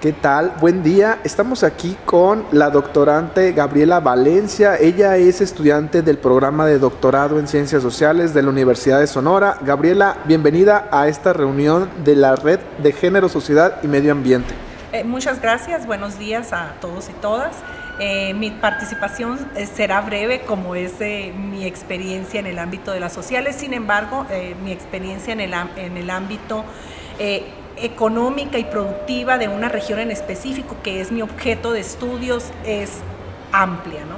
¿Qué tal? Buen día. Estamos aquí con la doctorante Gabriela Valencia. Ella es estudiante del programa de doctorado en Ciencias Sociales de la Universidad de Sonora. Gabriela, bienvenida a esta reunión de la Red de Género, Sociedad y Medio Ambiente. Muchas gracias. Buenos días a todos y todas. Mi participación será breve, como es mi experiencia en el ámbito de las sociales. Sin embargo, mi experiencia en el ámbito económica y productiva de una región en específico, que es mi objeto de estudios, es amplia, ¿no?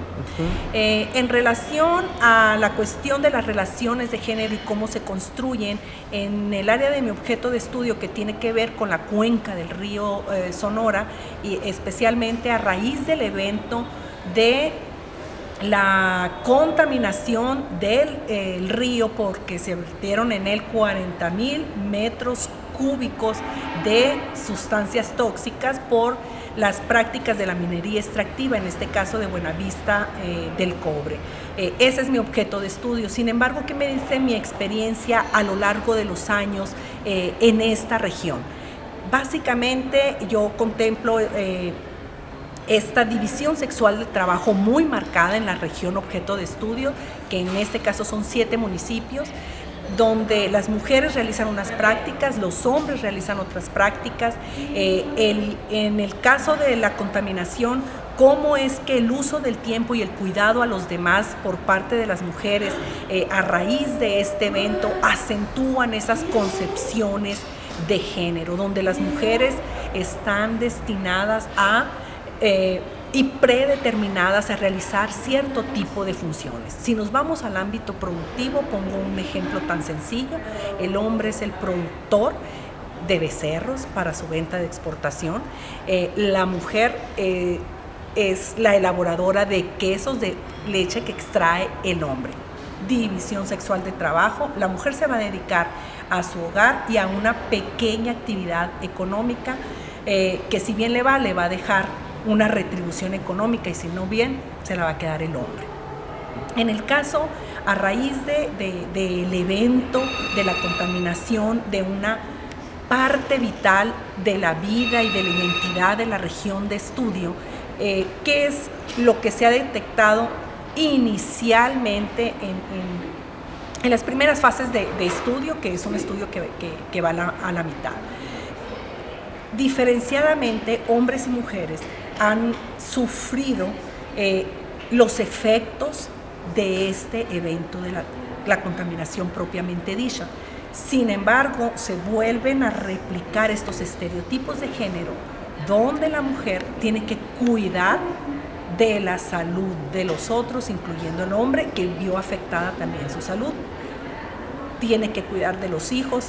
En relación a la cuestión de las relaciones de género y cómo se construyen en el área de mi objeto de estudio, que tiene que ver con la cuenca del río Sonora, y especialmente a raíz del evento de la contaminación del río, porque se vertieron en él 40,000 metros cúbicos de sustancias tóxicas por las prácticas de la minería extractiva, en este caso de Buenavista del cobre. Ese es mi objeto de estudio. Sin embargo, ¿qué me dice mi experiencia a lo largo de los años en esta región? Básicamente yo contemplo esta división sexual del trabajo muy marcada en la región objeto de estudio, que en este caso son 7 municipios, donde las mujeres realizan unas prácticas, los hombres realizan otras prácticas. En el caso de la contaminación, cómo es que el uso del tiempo y el cuidado a los demás por parte de las mujeres a raíz de este evento acentúan esas concepciones de género, donde las mujeres están destinadas y predeterminadas a realizar cierto tipo de funciones. Si nos vamos al ámbito productivo, pongo un ejemplo tan sencillo: el hombre es el productor de becerros para su venta de exportación, la mujer es la elaboradora de quesos de leche que extrae el hombre. División sexual de trabajo: la mujer se va a dedicar a su hogar y a una pequeña actividad económica que, si bien le va a dejar una retribución económica, y si no bien, se la va a quedar el hombre. En el caso, a raíz del evento de la contaminación de una parte vital de la vida y de la identidad de la región de estudio, ¿qué es lo que se ha detectado inicialmente en las primeras fases de estudio, que es un estudio que va a la mitad? Diferenciadamente, hombres y mujeres han sufrido los efectos de este evento de la contaminación propiamente dicha. Sin embargo, se vuelven a replicar estos estereotipos de género, donde la mujer tiene que cuidar de la salud de los otros, incluyendo el hombre, que vio afectada también su salud. Tiene que cuidar de los hijos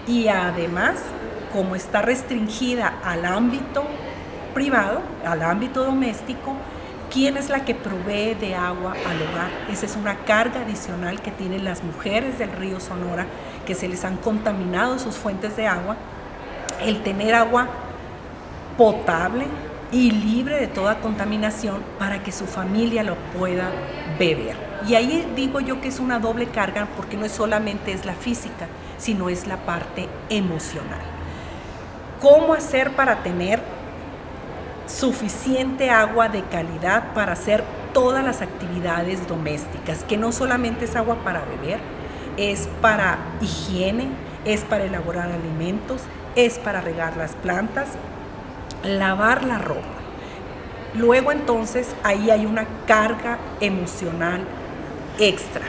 y, además, como está restringida al ámbito privado, al ámbito doméstico, ¿quién es la que provee de agua al hogar? Esa es una carga adicional que tienen las mujeres del río Sonora, que se les han contaminado sus fuentes de agua. El tener agua potable y libre de toda contaminación para que su familia lo pueda beber. Y ahí digo yo que es una doble carga, porque no solamente es la física, sino es la parte emocional. ¿Cómo hacer para tener suficiente agua de calidad para hacer todas las actividades domésticas? Que no solamente es agua para beber, es para higiene, es para elaborar alimentos, es para regar las plantas, lavar la ropa. Luego, entonces, ahí hay una carga emocional extra.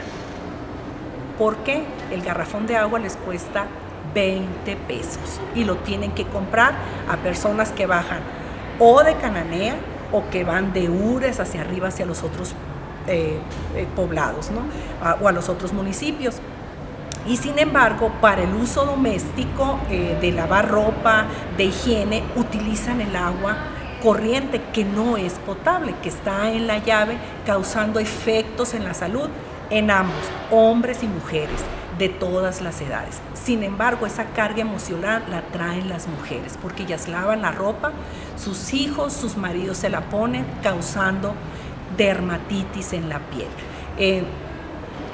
¿Por qué? El garrafón de agua les cuesta 20 pesos y lo tienen que comprar a personas que bajan o de Cananea o que van de Ures hacia arriba, hacia los otros poblados, ¿no? O a los otros municipios. Y sin embargo, para el uso doméstico, de lavar ropa, de higiene, utilizan el agua corriente, que no es potable, que está en la llave, causando efectos en la salud en ambos, hombres y mujeres, de todas las edades. Sin embargo, esa carga emocional la traen las mujeres, porque ellas lavan la ropa, sus hijos, sus maridos se la ponen, causando dermatitis en la piel.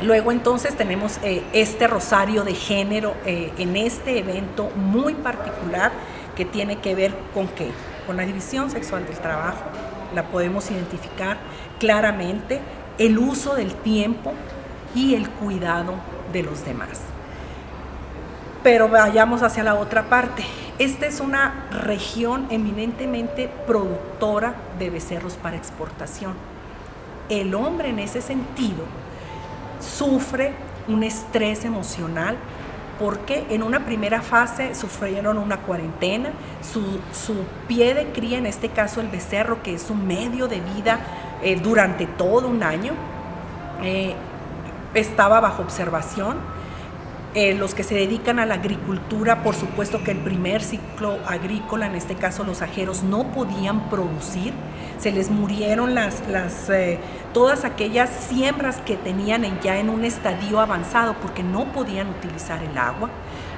Luego, entonces, tenemos este rosario de género en este evento muy particular, que tiene que ver con ¿qué? Con la división sexual del trabajo, la podemos identificar claramente, el uso del tiempo y el cuidado de los demás. Pero vayamos hacia la otra parte. Esta es una región eminentemente productora de becerros para exportación. El hombre en ese sentido sufre un estrés emocional porque en una primera fase sufrieron una cuarentena, su pie de cría, en este caso el becerro, que es su medio de vida durante todo un año, estaba bajo observación. Los que se dedican a la agricultura, por supuesto que el primer ciclo agrícola, en este caso los ajeros, no podían producir, se les murieron todas aquellas siembras que tenían ya en un estadio avanzado porque no podían utilizar el agua.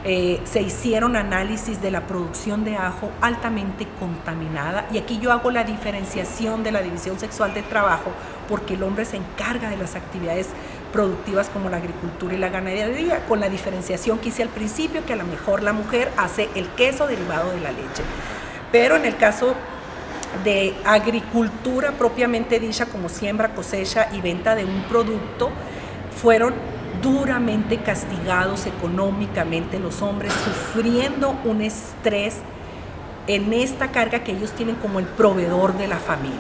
Se hicieron análisis de la producción de ajo altamente contaminada, y aquí yo hago la diferenciación de la división sexual del trabajo porque el hombre se encarga de las actividades productivas como la agricultura y la ganadería, con la diferenciación que hice al principio, que a lo mejor la mujer hace el queso derivado de la leche. Pero en el caso de agricultura propiamente dicha, como siembra, cosecha y venta de un producto, fueron duramente castigados económicamente los hombres, sufriendo un estrés en esta carga que ellos tienen como el proveedor de la familia.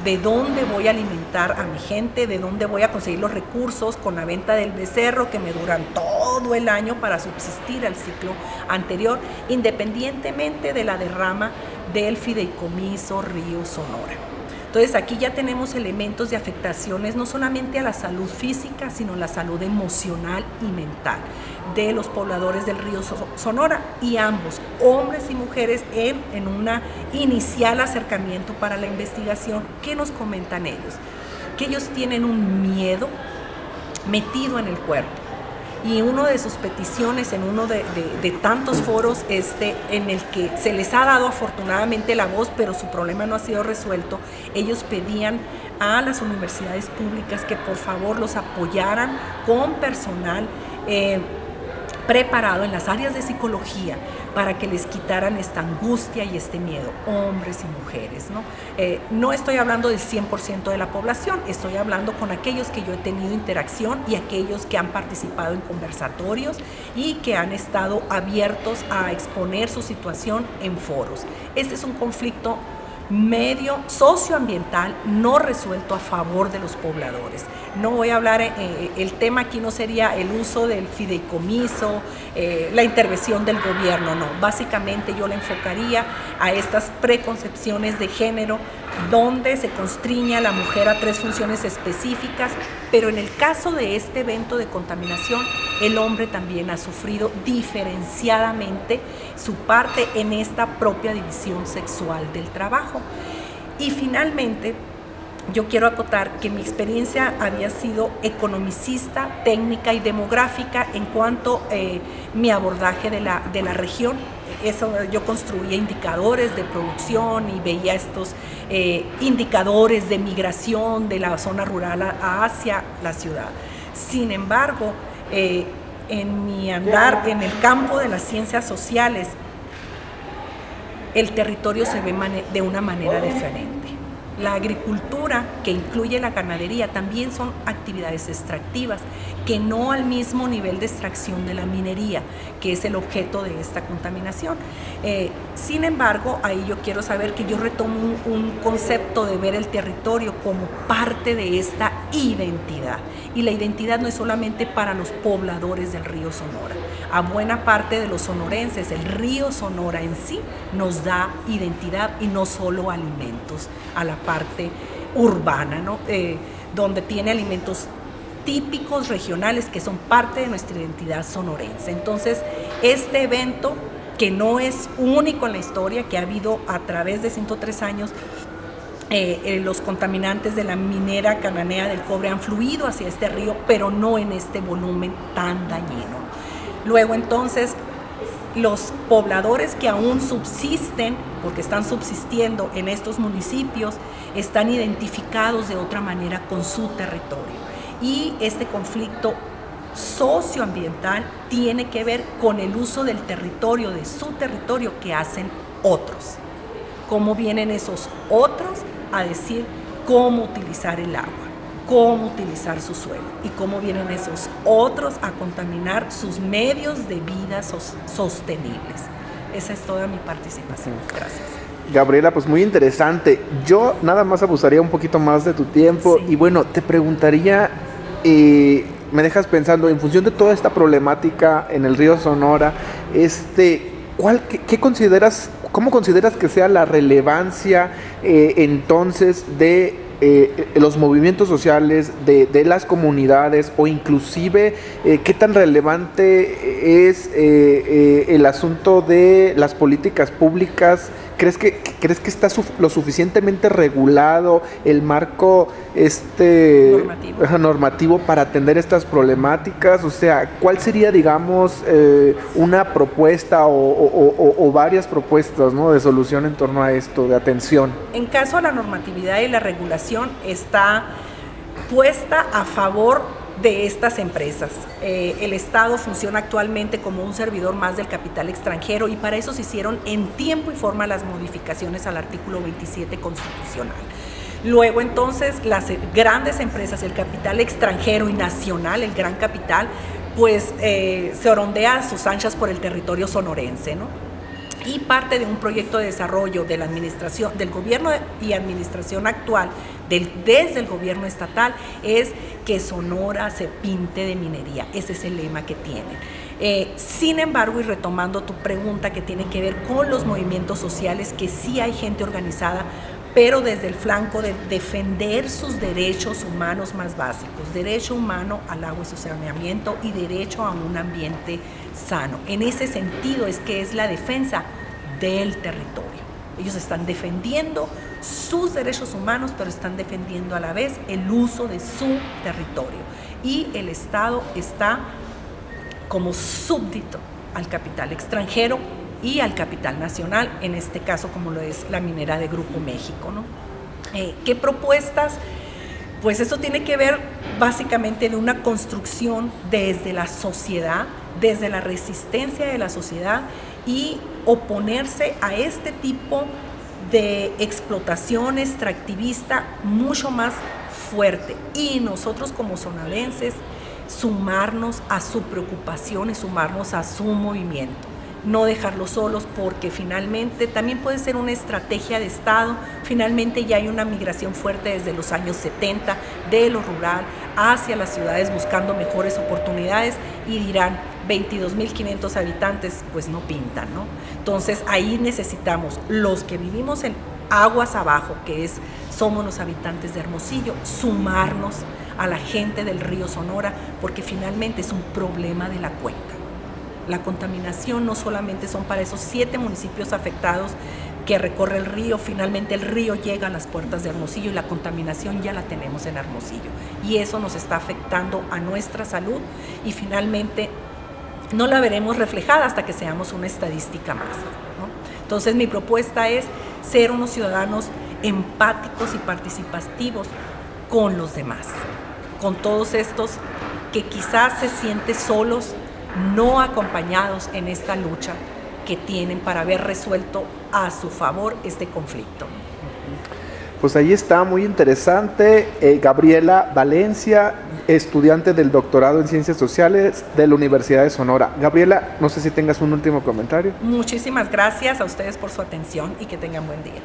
¿De dónde voy a alimentar a mi gente? ¿De dónde voy a conseguir los recursos con la venta del becerro que me duran todo el año para subsistir al ciclo anterior, independientemente de la derrama del fideicomiso Río Sonora? Entonces aquí ya tenemos elementos de afectaciones no solamente a la salud física, sino la salud emocional y mental de los pobladores del río Sonora, y ambos, hombres y mujeres, en un inicial acercamiento para la investigación. ¿Qué nos comentan ellos? Que ellos tienen un miedo metido en el cuerpo. Y una de sus peticiones en uno de tantos foros en el que se les ha dado afortunadamente la voz, pero su problema no ha sido resuelto, ellos pedían a las universidades públicas que por favor los apoyaran con personal preparado en las áreas de psicología para que les quitaran esta angustia y este miedo, hombres y mujeres, ¿no? No estoy hablando del 100% de la población, estoy hablando con aquellos que yo he tenido interacción y aquellos que han participado en conversatorios y que han estado abiertos a exponer su situación en foros. Este es un conflicto medio socioambiental no resuelto a favor de los pobladores. No voy a hablar, el tema aquí no sería el uso del fideicomiso, la intervención del gobierno, no. Básicamente yo le enfocaría a estas preconcepciones de género donde se constriña a la mujer a 3 funciones específicas, pero en el caso de este evento de contaminación, el hombre también ha sufrido diferenciadamente su parte en esta propia división sexual del trabajo. Y finalmente, yo quiero acotar que mi experiencia había sido economicista, técnica y demográfica en cuanto mi abordaje de la región. Yo construía indicadores de producción y veía estos indicadores de migración de la zona rural hacia la ciudad. Sin embargo, en mi andar en el campo de las ciencias sociales, el territorio se ve de una manera diferente. La agricultura, que incluye la ganadería, también son actividades extractivas, que no al mismo nivel de extracción de la minería, que es el objeto de esta contaminación. Sin embargo, ahí yo quiero saber que yo retomo un concepto de ver el territorio como parte de esta identidad. Y la identidad no es solamente para los pobladores del río Sonora. A buena parte de los sonorenses, el río Sonora en sí nos da identidad y no solo alimentos a la parte urbana, ¿no? Donde tiene alimentos típicos regionales que son parte de nuestra identidad sonorense. Entonces, este evento, que no es único en la historia, que ha habido a través de 103 años, los contaminantes de la minera cananea del cobre han fluido hacia este río, pero no en este volumen tan dañino. Luego, entonces, los pobladores que aún subsisten, porque están subsistiendo en estos municipios, están identificados de otra manera con su territorio. Y este conflicto socioambiental tiene que ver con el uso del territorio, de su territorio, que hacen otros. ¿Cómo vienen esos otros a decir cómo utilizar el agua, cómo utilizar su suelo? Y cómo vienen esos otros a contaminar sus medios de vida sostenibles. Esa es toda mi participación. Gracias. Gabriela, pues muy interesante. Yo nada más abusaría un poquito más de tu tiempo, sí. Y bueno, te preguntaría, me dejas pensando, en función de toda esta problemática en el río Sonora, ¿cómo consideras que sea la relevancia entonces de los movimientos sociales, de las comunidades, o inclusive qué tan relevante es el asunto de las políticas públicas? ¿Crees que está lo suficientemente regulado el marco normativo para atender estas problemáticas? O sea, ¿cuál sería, digamos, una propuesta o varias propuestas, ¿no?, de solución en torno a esto, de atención? En caso a la normatividad y la regulación está puesta a favor de estas empresas. El Estado funciona actualmente como un servidor más del capital extranjero, y para eso se hicieron en tiempo y forma las modificaciones al artículo 27 constitucional. Luego entonces las grandes empresas, el capital extranjero y nacional, el gran capital, pues se orondea a sus anchas por el territorio sonorense, ¿no? Y parte de un proyecto de desarrollo de la administración, del gobierno y administración actual, desde el gobierno estatal, es que Sonora se pinte de minería. Ese es el lema que tienen. Sin embargo, y retomando tu pregunta que tiene que ver con los movimientos sociales, que sí hay gente organizada, pero desde el flanco de defender sus derechos humanos más básicos: derecho humano al agua y su saneamiento y derecho a un ambiente sano. En ese sentido es que es la defensa del territorio. Ellos están defendiendo sus derechos humanos, pero están defendiendo a la vez el uso de su territorio. Y el Estado está como súbdito al capital extranjero y al capital nacional, en este caso como lo es la minera de Grupo México, ¿no? ¿Qué propuestas? Pues esto tiene que ver básicamente de una construcción desde la sociedad, desde la resistencia de la sociedad, y oponerse a este tipo de explotación extractivista mucho más fuerte. Y nosotros como sonorenses sumarnos a su preocupación y sumarnos a su movimiento. No dejarlos solos, porque finalmente también puede ser una estrategia de Estado. Finalmente ya hay una migración fuerte desde los años 70 de lo rural hacia las ciudades buscando mejores oportunidades, y dirán 22.500 habitantes, pues no pintan, ¿no? Entonces ahí necesitamos los que vivimos en aguas abajo, somos los habitantes de Hermosillo, sumarnos a la gente del río Sonora, porque finalmente es un problema de la cuenca. La contaminación no solamente son para esos 7 municipios afectados que recorre el río, finalmente el río llega a las puertas de Hermosillo y la contaminación ya la tenemos en Hermosillo. Y eso nos está afectando a nuestra salud, y finalmente no la veremos reflejada hasta que seamos una estadística más, ¿no? Entonces mi propuesta es ser unos ciudadanos empáticos y participativos con los demás, con todos estos que quizás se sienten solos, no acompañados en esta lucha que tienen para haber resuelto a su favor este conflicto. Pues ahí está, muy interesante. Gabriela Valencia, estudiante del doctorado en Ciencias Sociales de la Universidad de Sonora. Gabriela, no sé si tengas un último comentario. Muchísimas gracias a ustedes por su atención y que tengan buen día.